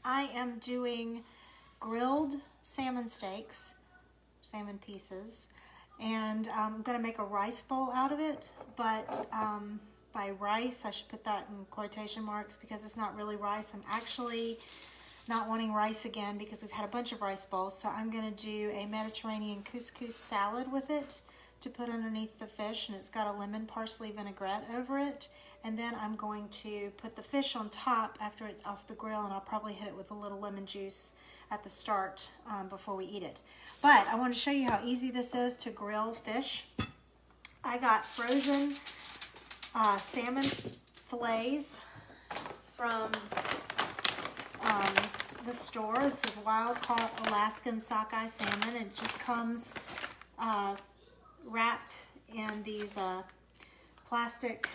I am doing grilled salmon steaks, salmon pieces, and I'm going to make a rice bowl out of it, but by rice, I should put that in quotation marks because it's not really rice. I'm actually not wanting rice again because we've had a bunch of rice bowls, so I'm going to do a Mediterranean couscous salad with it to put underneath the fish, and it's got a lemon parsley vinaigrette over it. And then I'm going to put the fish on top after it's off the grill, and I'll probably hit it with a little lemon juice at the start before we eat it. But I want to show you how easy this is to grill fish. I got frozen salmon fillets from the store. This is wild caught Alaskan sockeye salmon. It just comes wrapped in these plastic,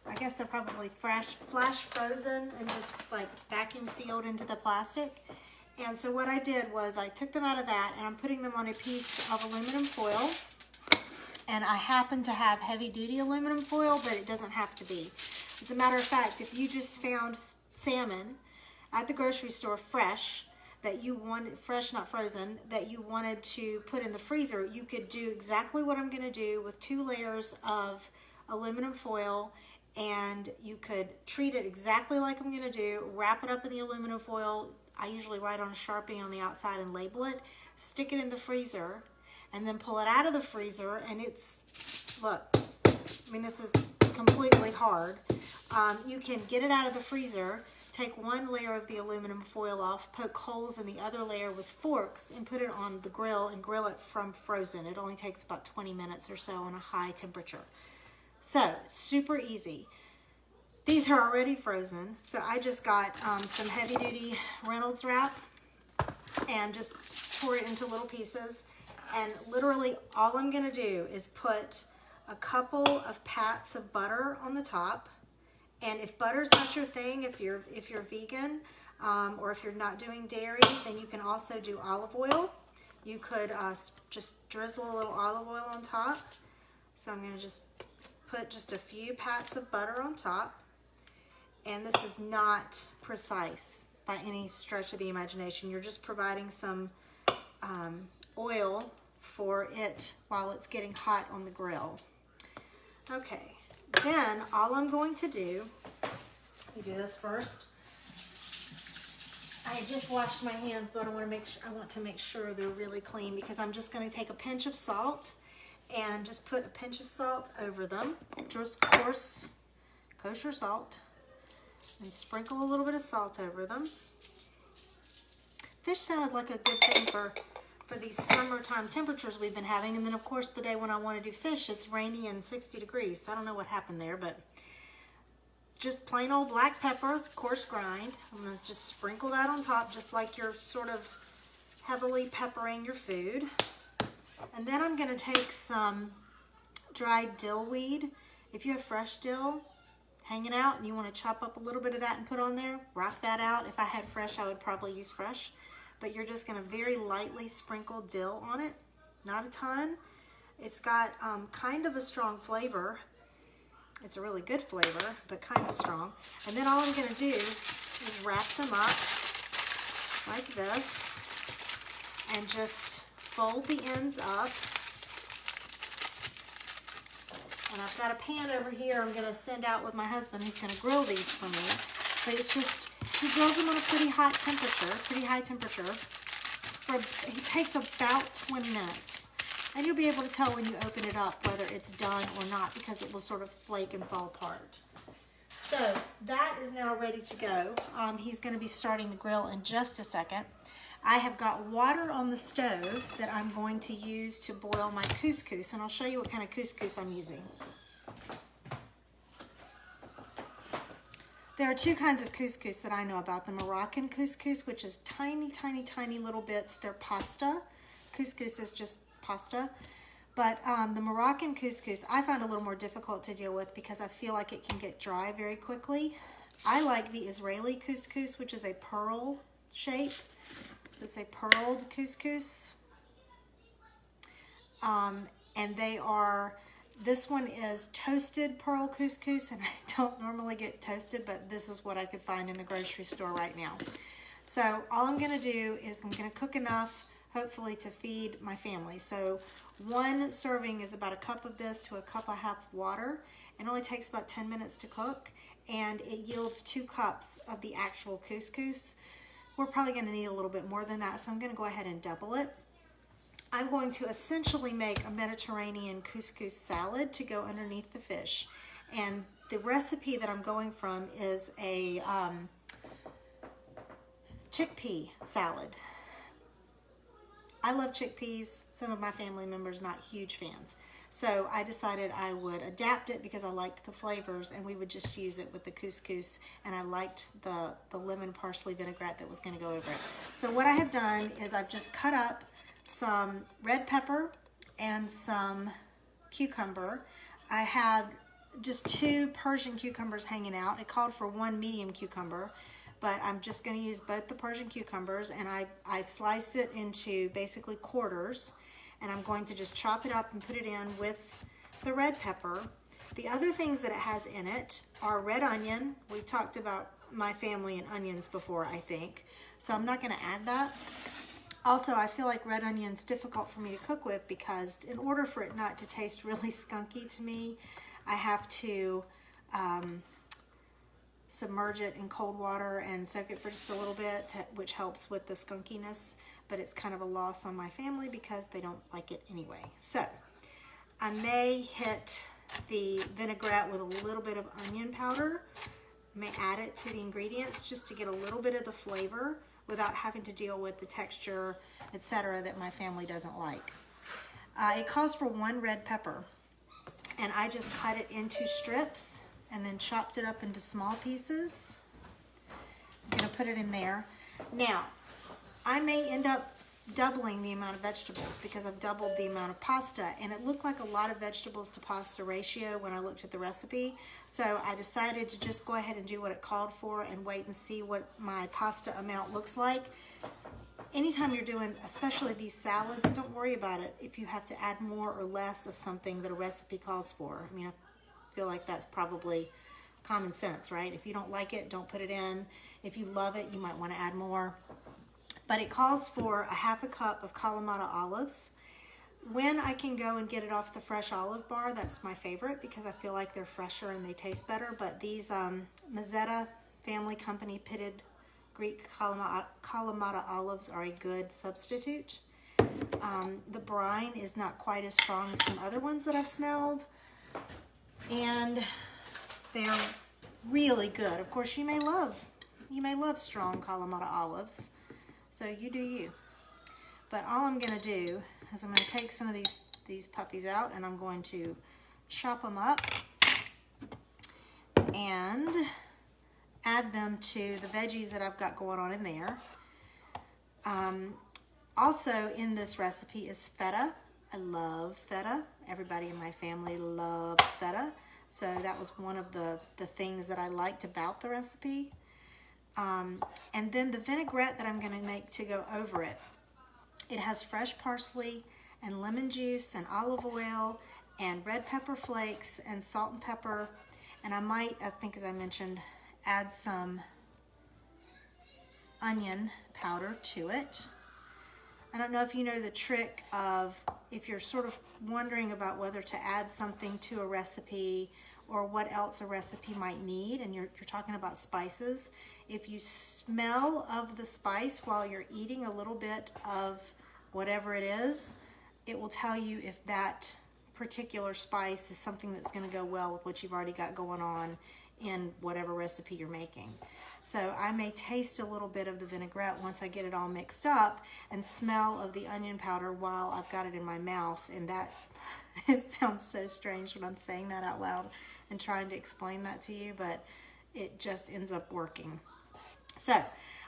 I guess they're probably flash frozen and just like vacuum sealed into the plastic. And so what I did was I took them out of that and I'm putting them on a piece of aluminum foil. And I happen to have heavy duty aluminum foil, but it doesn't have to be. As a matter of fact, if you just found salmon at the grocery store fresh, that you wanted, fresh not frozen, that you wanted to put in the freezer, you could do exactly what I'm gonna do with 2 layers of aluminum foil, and you could treat it exactly like I'm gonna do, wrap it up in the aluminum foil. I usually write on a Sharpie on the outside and label it, stick it in the freezer, and then pull it out of the freezer, and it's, look, I mean, this is completely hard. You can get it out of the freezer, take 1 layer of the aluminum foil off, poke holes in the other layer with forks, and put it on the grill and grill it from frozen. It only takes about 20 minutes or so on a high temperature. So, super easy. These are already frozen, so I just got some heavy-duty Reynolds wrap and just tore it into little pieces. And literally all I'm gonna do is put a couple of pats of butter on the top. And if butter's not your thing, if you're vegan or if you're not doing dairy, then you can also do olive oil. You could just drizzle a little olive oil on top. So I'm gonna just put just a few pats of butter on top. And this is not precise by any stretch of the imagination. You're just providing some oil for it while it's getting hot on the grill. Okay, then all I'm going to do, you do this first. I just washed my hands, but I want to make sure they're really clean because I'm just going to take a pinch of salt and just put a pinch of salt over them, just coarse kosher salt, and sprinkle a little bit of salt over them. Fish sounded like a good thing for these summertime temperatures we've been having. And then of course the day when I want to do fish, it's rainy and 60 degrees. So I don't know what happened there, but just plain old black pepper, coarse grind. I'm gonna just sprinkle that on top just like you're sort of heavily peppering your food. And then I'm gonna take some dried dill weed. If you have fresh dill hanging out and you want to chop up a little bit of that and put on there, rock that out. If I had fresh, I would probably use fresh. But you're just going to very lightly sprinkle dill on it, not a ton. It's got kind of a strong flavor. It's a really good flavor, but kind of strong. And then all I'm going to do is wrap them up like this and just fold the ends up. And I've got a pan over here I'm going to send out with my husband who's going to grill these for me. But it's just, he grills them on a pretty hot temperature, pretty high temperature. He takes about 20 minutes. And you'll be able to tell when you open it up whether it's done or not because it will sort of flake and fall apart. So that is now ready to go. He's going to be starting the grill in just a second. I have got water on the stove that I'm going to use to boil my couscous, and I'll show you what kind of couscous I'm using. There are 2 kinds of couscous that I know about. The Moroccan couscous, which is tiny, tiny, tiny little bits. They're pasta. Couscous is just pasta. But the Moroccan couscous I find a little more difficult to deal with because I feel like it can get dry very quickly. I like the Israeli couscous, which is a pearl shape. So it's a pearled couscous. And they are This one is toasted pearl couscous, and I don't normally get toasted, but this is what I could find in the grocery store right now. So all I'm gonna do is I'm gonna cook enough, hopefully, to feed my family. So one serving is about a cup of this to a cup and a half of water. It only takes about 10 minutes to cook, and it yields 2 cups of the actual couscous. We're probably gonna need a little bit more than that, so I'm gonna go ahead and double it. I'm going to essentially make a Mediterranean couscous salad to go underneath the fish. And the recipe that I'm going from is a chickpea salad. I love chickpeas. Some of my family members not huge fans. So I decided I would adapt it because I liked the flavors, and we would just use it with the couscous, and I liked the lemon parsley vinaigrette that was going to go over it. So what I have done is I've just cut up some red pepper and some cucumber. I have just 2 Persian cucumbers hanging out. It called for 1 medium cucumber, but I'm just going to use both the Persian cucumbers, and I sliced it into basically quarters, and I'm going to just chop it up and put it in with the red pepper. The other things that it has in it are red onion. We've talked about my family and onions before, I think, so I'm not going to add that. Also, I feel like red onion's difficult for me to cook with because in order for it not to taste really skunky to me, I have to submerge it in cold water and soak it for just a little bit, which helps with the skunkiness, but it's kind of a loss on my family because they don't like it anyway. So I may hit the vinaigrette with a little bit of onion powder. I may add it to the ingredients just to get a little bit of the flavor without having to deal with the texture, etc., that my family doesn't like. It calls for 1 red pepper, and I just cut it into strips and then chopped it up into small pieces. I'm gonna put it in there. Now, I may end up doubling the amount of vegetables because I've doubled the amount of pasta, and it looked like a lot of vegetables to pasta ratio when I looked at the recipe. So I decided to just go ahead and do what it called for and wait and see what my pasta amount looks like. Anytime you're doing, especially these salads, don't worry about it if you have to add more or less of something that a recipe calls for. I mean, I feel like that's probably common sense, right? If you don't like it, don't put it in. If you love it, you might want to add more. But it calls for a half a cup of Kalamata olives. When I can go and get it off the fresh olive bar, that's my favorite because I feel like they're fresher and they taste better. But these Mazzetta Family Company pitted Greek Kalamata olives are a good substitute. The brine is not quite as strong as some other ones that I've smelled, and they're really good. Of course, you may love strong Kalamata olives. So you do you. But all I'm gonna do is I'm gonna take some of these puppies out, and I'm going to chop them up and add them to the veggies that I've got going on in there. Also in this recipe is feta. I love feta. Everybody in my family loves feta. So that was one of the things that I liked about the recipe. And then the vinaigrette that I'm going to make to go over it. It has fresh parsley and lemon juice and olive oil and red pepper flakes and salt and pepper. And I might, I think as I mentioned, add some onion powder to it. I don't know if you know the trick of, if you're sort of wondering about whether to add something to a recipe or what else a recipe might need, and you're talking about spices. If you smell of the spice while you're eating a little bit of whatever it is, it will tell you if that particular spice is something that's going to go well with what you've already got going on in whatever recipe you're making. So I may taste a little bit of the vinaigrette once I get it all mixed up and smell of the onion powder while I've got it in my mouth, and that it sounds so strange when I'm saying that out loud and trying to explain that to you, but it just ends up working. So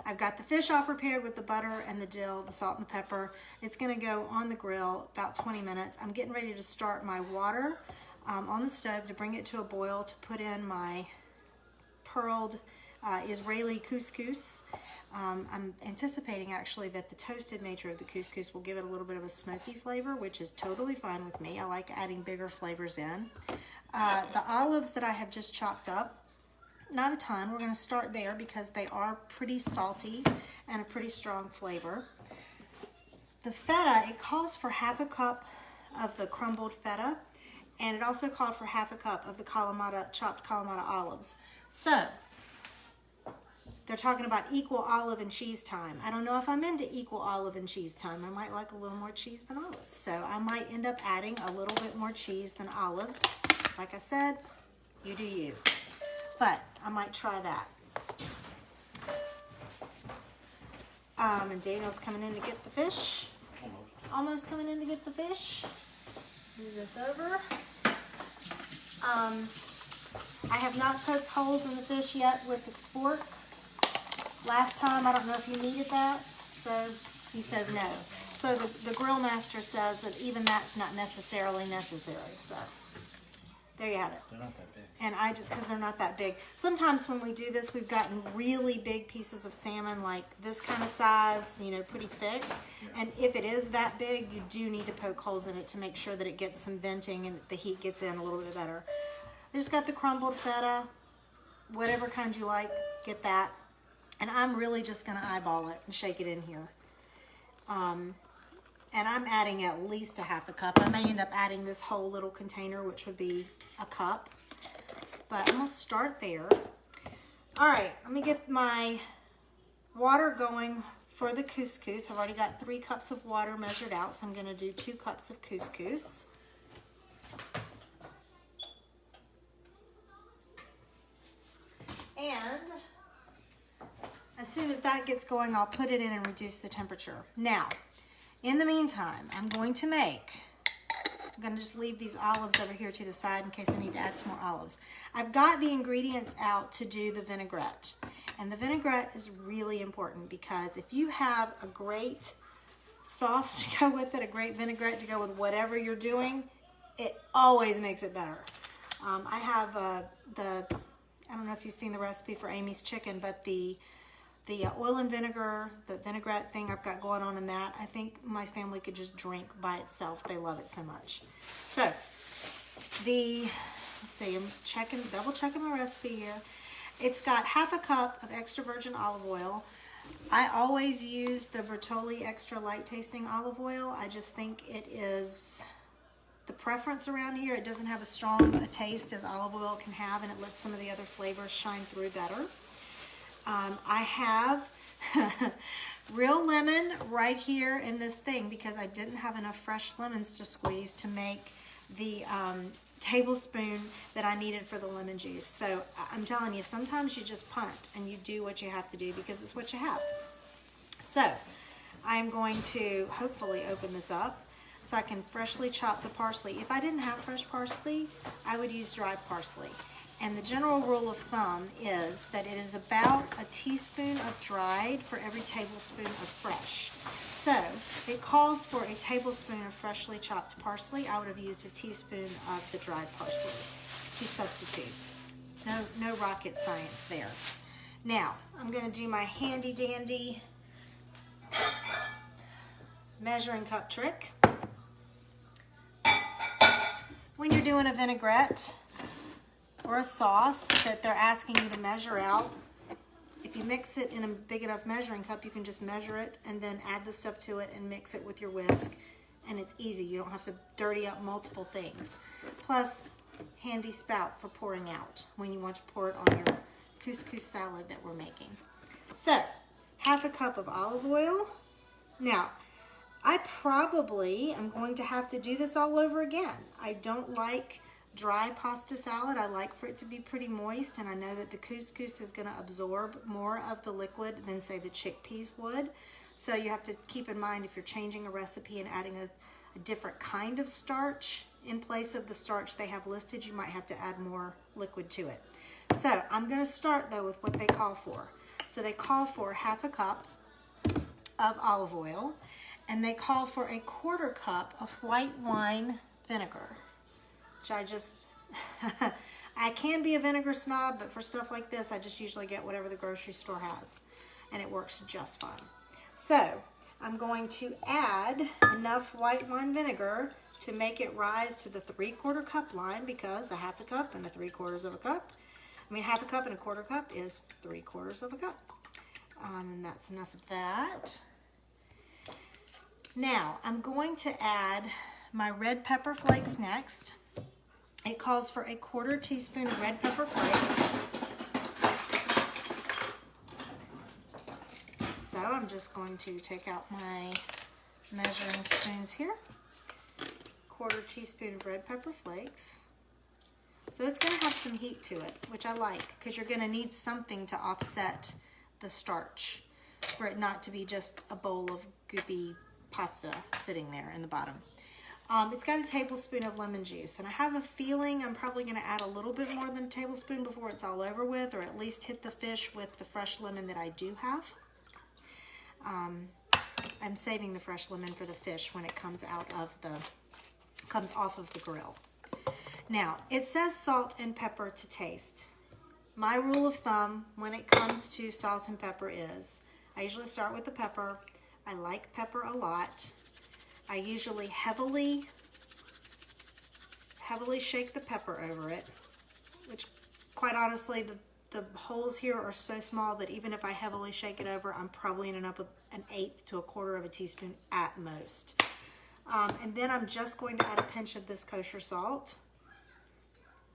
I've got the fish all prepared with the butter and the dill, the salt and the pepper. It's gonna go on the grill about 20 minutes. I'm getting ready to start my water on the stove to bring it to a boil to put in my pearled Israeli couscous. I'm anticipating actually that the toasted nature of the couscous will give it a little bit of a smoky flavor, which is totally fine with me. I like adding bigger flavors in. The olives that I have just chopped up, not a ton. We're going to start there because they are pretty salty and a pretty strong flavor. The feta, it calls for half a cup of the crumbled feta, and it also called for half a cup of the kalamata, chopped kalamata olives. So they're talking about equal olive and cheese time. I don't know if I'm into equal olive and cheese time. I might like a little more cheese than olives. So I might end up adding a little bit more cheese than olives. Like I said, you do you. But I might try that. And Daniel's coming in to get the fish. Almost coming in to get the fish. Move this over. I have not poked holes in the fish yet with the fork. Last time, I don't know if you needed that, so he says no. So the grill master says that even that's not necessarily necessary. So there you have it. They're not that big. And I just, because they're not that big. Sometimes when we do this, we've gotten really big pieces of salmon, like this kind of size, you know, pretty thick. Yeah. And if it is that big, you do need to poke holes in it to make sure that it gets some venting and the heat gets in a little bit better. I just got the crumbled feta, whatever kind you like, get that. And I'm really just going to eyeball it and shake it in here. And I'm adding at least a half a cup. I may end up adding this whole little container, which would be a cup. But I'm going to start there. All right, let me get my water going for the couscous. I've already got 3 cups of water measured out, so I'm going to do 2 cups of couscous. And as soon as that gets going, I'll put it in and reduce the temperature. Now, in the meantime, I'm going to just leave these olives over here to the side in case I need to add some more olives. I've got the ingredients out to do the vinaigrette. And the vinaigrette is really important because if you have a great sauce to go with it, a great vinaigrette to go with whatever you're doing, it always makes it better. I have I don't know if you've seen the recipe for Amy's chicken, but the oil and vinegar, the vinaigrette thing I've got going on in that, I think my family could just drink by itself. They love it so much. So, let's see, I'm double checking my recipe here. It's got half a cup of extra virgin olive oil. I always use the Bertolli extra light tasting olive oil. I just think it is the preference around here. It doesn't have as strong a taste as olive oil can have, and it lets some of the other flavors shine through better. I have real lemon right here in this thing because I didn't have enough fresh lemons to squeeze to make the tablespoon that I needed for the lemon juice. So I'm telling you, sometimes you just punt and you do what you have to do because it's what you have. So I'm going to hopefully open this up so I can freshly chop the parsley. If I didn't have fresh parsley, I would use dry parsley. And the general rule of thumb is that it is about a teaspoon of dried for every tablespoon of fresh. So it calls for a tablespoon of freshly chopped parsley. I would have used a teaspoon of the dried parsley to substitute. No rocket science there. Now, I'm going to do my handy dandy measuring cup trick. When you're doing a vinaigrette or a sauce that they're asking you to measure out, if you mix it in a big enough measuring cup, you can just measure it and then add the stuff to it and mix it with your whisk, and it's easy. You don't have to dirty up multiple things. Plus, handy spout for pouring out when you want to pour it on your couscous salad that we're making. So, half a cup of olive oil. Now, I probably am going to have to do this all over again. I don't like dry pasta salad. I like for it to be pretty moist, and I know that the couscous is going to absorb more of the liquid than, say, the chickpeas would. So you have to keep in mind if you're changing a recipe and adding a different kind of starch in place of the starch they have listed, you might have to add more liquid to it. So I'm going to start, though, with what they call for. So they call for half a cup of olive oil, and they call for a 1/4 cup of white wine vinegar, which I I can be a vinegar snob, but for stuff like this, I just usually get whatever the grocery store has, and it works just fine. So I'm going to add enough white wine vinegar to make it rise to the 3/4 cup line, because a 1/2 cup and a 3/4 of a cup, I mean 1/2 cup and a 1/4 cup is 3/4 of a cup. And that's enough of that. Now I'm going to add my red pepper flakes next. It calls for a 1/4 teaspoon of red pepper flakes. So I'm just going to take out my measuring spoons here. 1/4 teaspoon of red pepper flakes. So it's going to have some heat to it, which I like, because you're going to need something to offset the starch for it not to be just a bowl of goopy pasta sitting there in the bottom. It's got a tablespoon of lemon juice, and I have a feeling I'm probably going to add a little bit more than a tablespoon before it's all over with, or at least hit the fish with the fresh lemon that I do have. I'm saving the fresh lemon for the fish when it comes off of the grill. Now, it says salt and pepper to taste. My rule of thumb when it comes to salt and pepper is, I usually start with the pepper. I like pepper a lot. I usually heavily shake the pepper over it, which quite honestly, the holes here are so small that even if I heavily shake it over, I'm probably ending up with 1/8 to 1/4 of a teaspoon at most. And then I'm just going to add a pinch of this kosher salt.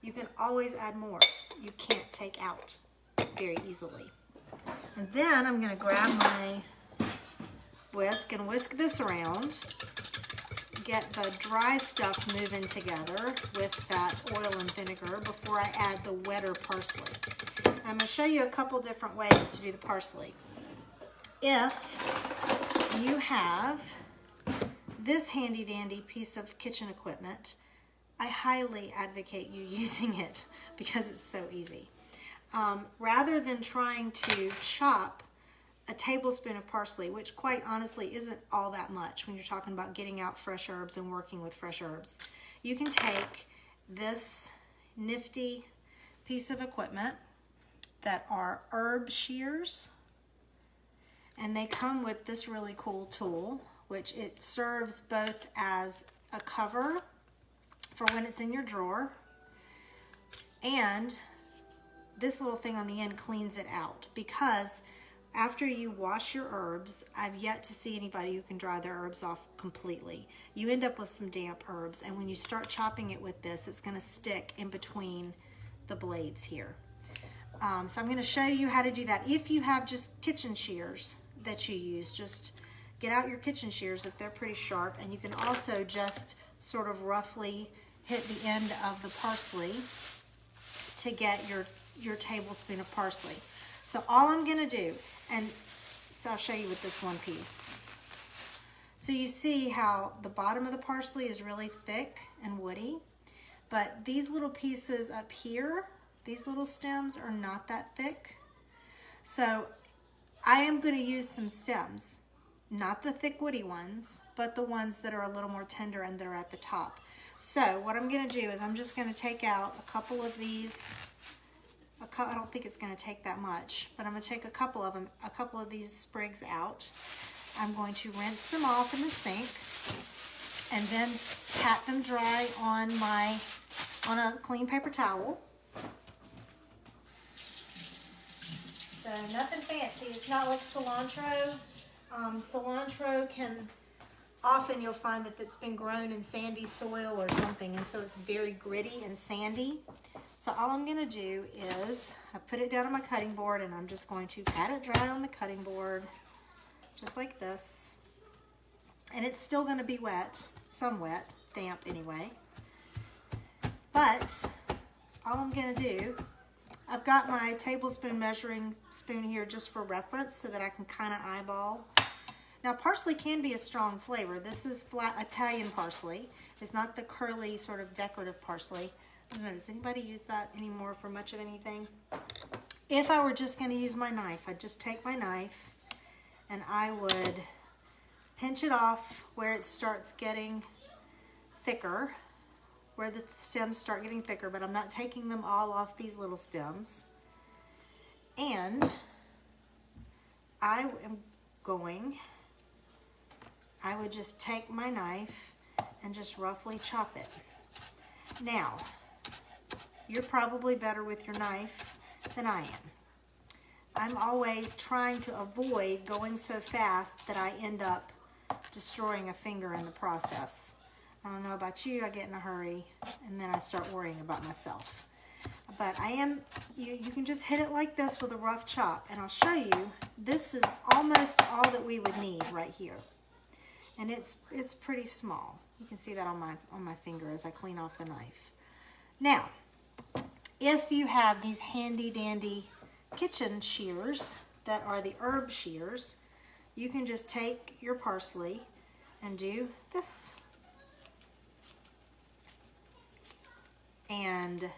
You can always add more. You can't take out very easily. And then I'm going to grab my whisk and whisk this around. Get the dry stuff moving together with that oil and vinegar before I add the wetter parsley. I'm going to show you a couple different ways to do the parsley. If you have this handy dandy piece of kitchen equipment, I highly advocate you using it because it's so easy. Rather than trying to chop a tablespoon of parsley, which quite honestly isn't all that much when you're talking about getting out fresh herbs and working with fresh herbs, you can take this nifty piece of equipment that are herb shears, and they come with this really cool tool, which it serves both as a cover for when it's in your drawer, and this little thing on the end cleans it out, because after you wash your herbs, I've yet to see anybody who can dry their herbs off completely. You end up with some damp herbs, and when you start chopping it with this, it's going to stick in between the blades here. So I'm going to show you how to do that. If you have just kitchen shears that you use, just get out your kitchen shears if they're pretty sharp, and you can also just sort of roughly hit the end of the parsley to get your tablespoon of parsley. So all I'm going to do, and so I'll show you with this one piece. So you see how the bottom of the parsley is really thick and woody, but these little pieces up here, these little stems are not that thick. So I am going to use some stems, not the thick woody ones, but the ones that are a little more tender and that are at the top. So what I'm going to do is I'm just going to take out a couple of these. I don't think it's going to take that much, but I'm going to take a couple of these sprigs out. I'm going to rinse them off in the sink and then pat them dry on a clean paper towel. So nothing fancy. It's not like cilantro. Cilantro can often, you'll find that it's been grown in sandy soil or something, and so it's very gritty and sandy. So all I'm going to do is I put it down on my cutting board, and I'm just going to pat it dry on the cutting board, just like this. And it's still going to be wet, some wet, damp anyway. But all I'm going to do, I've got my tablespoon measuring spoon here just for reference so that I can kind of eyeball. Now parsley can be a strong flavor. This is flat Italian parsley. It's not the curly sort of decorative parsley. I don't know, does anybody use that anymore for much of anything? If I were just going to use my knife, I'd just take my knife and I would pinch it off where it starts getting thicker where the stems start getting thicker, but I'm not taking them all off these little stems. And I would just take my knife and just roughly chop it. Now, you're probably better with your knife than I am. I'm always trying to avoid going so fast that I end up destroying a finger in the process. I don't know about you, I get in a hurry and then I start worrying about myself. But you can just hit it like this with a rough chop, and I'll show you, this is almost all that we would need right here. And it's pretty small. You can see that on my finger as I clean off the knife. Now, if you have these handy dandy kitchen shears that are the herb shears, you can just take your parsley and do this. And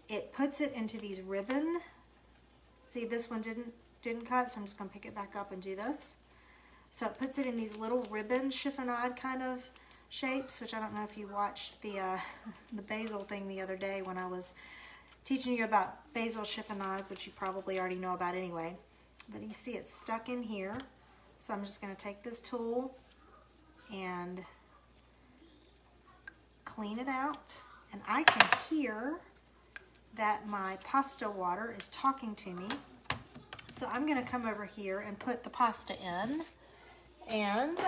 it puts it into these ribbon. See, this one didn't cut, so I'm just gonna pick it back up and do this. So it puts it in these little ribbon chiffonade kind of shapes, which I don't know if you watched the basil thing the other day when I was teaching you about basil chiffonades, which you probably already know about anyway. But you see it's stuck in here. So I'm just gonna take this tool and clean it out. And I can hear that my pasta water is talking to me. So I'm gonna come over here and put the pasta in. And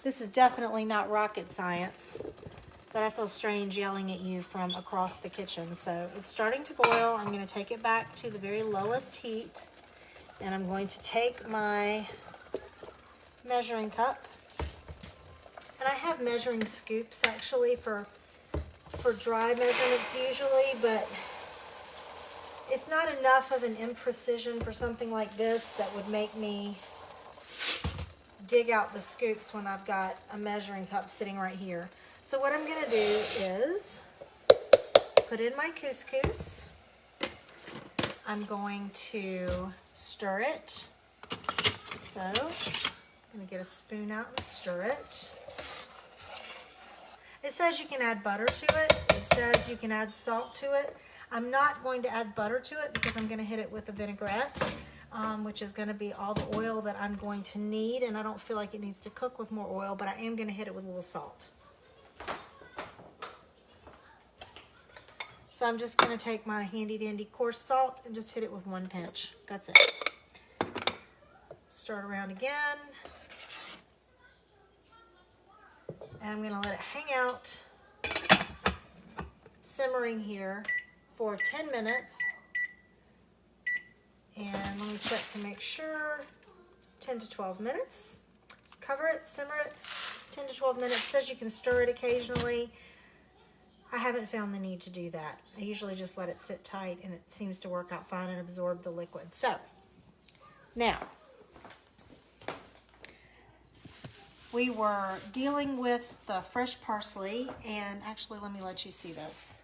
this is definitely not rocket science, but I feel strange yelling at you from across the kitchen. So it's starting to boil. I'm gonna take it back to the very lowest heat, and I'm going to take my measuring cup. And I have measuring scoops actually for dry measurements usually, but it's not enough of an imprecision for something like this that would make me dig out the scoops when I've got a measuring cup sitting right here. So what I'm gonna do is put in my couscous. I'm going to stir it. So I'm gonna get a spoon out and stir it. It says you can add butter to it. It says you can add salt to it. I'm not going to add butter to it because I'm going to hit it with a vinaigrette, which is going to be all the oil that I'm going to need, and I don't feel like it needs to cook with more oil, but I am going to hit it with a little salt. So I'm just going to take my handy dandy coarse salt and just hit it with one pinch. That's it. Stir it around again. And I'm gonna let it hang out, simmering here for 10 minutes. And let me check to make sure, 10 to 12 minutes. Cover it, simmer it, 10 to 12 minutes. It says you can stir it occasionally. I haven't found the need to do that. I usually just let it sit tight, and it seems to work out fine and absorb the liquid. So, now, we were dealing with the fresh parsley, and actually let me let you see this.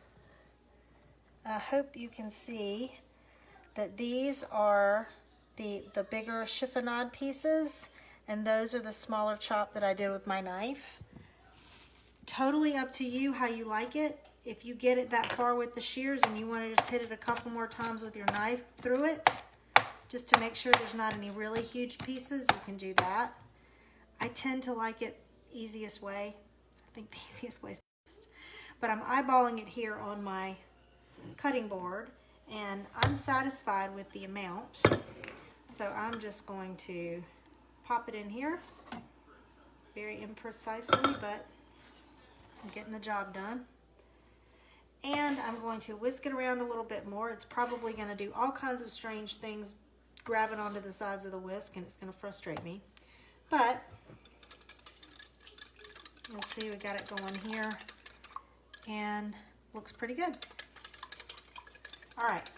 I hope you can see that these are the bigger chiffonade pieces, and those are the smaller chop that I did with my knife. Totally up to you how you like it. If you get it that far with the shears and you want to just hit it a couple more times with your knife through it, just to make sure there's not any really huge pieces, you can do that. I tend to like it easiest way. I think the easiest way is best. But I'm eyeballing it here on my cutting board, and I'm satisfied with the amount. So I'm just going to pop it in here. Very imprecisely, but I'm getting the job done. And I'm going to whisk it around a little bit more. It's probably going to do all kinds of strange things grabbing onto the sides of the whisk, and it's going to frustrate me. But you'll see we got it going here, and looks pretty good. All right,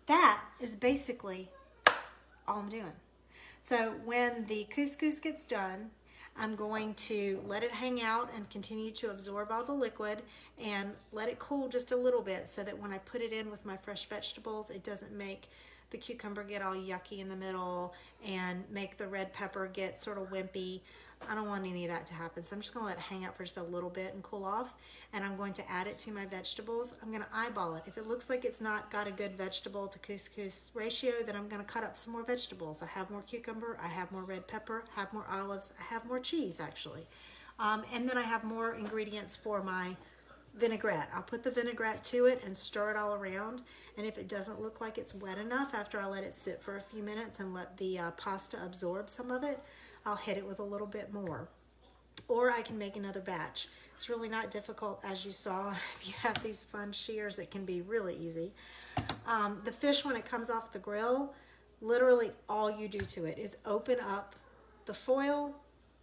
that is basically all I'm doing. So when the couscous gets done, I'm going to let it hang out and continue to absorb all the liquid and let it cool just a little bit so that when I put it in with my fresh vegetables, it doesn't make the cucumber get all yucky in the middle and make the red pepper get sort of wimpy. I don't want any of that to happen. So I'm just gonna let it hang out for just a little bit and cool off. And I'm going to add it to my vegetables. I'm gonna eyeball it. If it looks like it's not got a good vegetable to couscous ratio, then I'm gonna cut up some more vegetables. I have more cucumber, I have more red pepper, I have more olives, I have more cheese actually. And then I have more ingredients for my vinaigrette. I'll put the vinaigrette to it and stir it all around. And if it doesn't look like it's wet enough after I let it sit for a few minutes and let the pasta absorb some of it, I'll hit it with a little bit more. Or I can make another batch. It's really not difficult, as you saw. If you have these fun shears, it can be really easy. The fish, when it comes off the grill, literally all you do to it is open up the foil.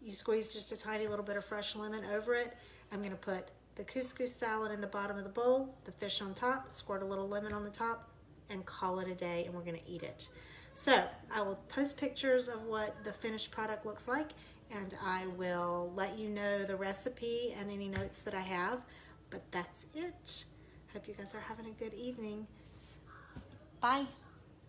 You squeeze just a tiny little bit of fresh lemon over it. I'm going to put the couscous salad in the bottom of the bowl, the fish on top, squirt a little lemon on the top, and call it a day, and we're going to eat it. So I will post pictures of what the finished product looks like, and I will let you know the recipe and any notes that I have. But that's it. Hope you guys are having a good evening. Bye.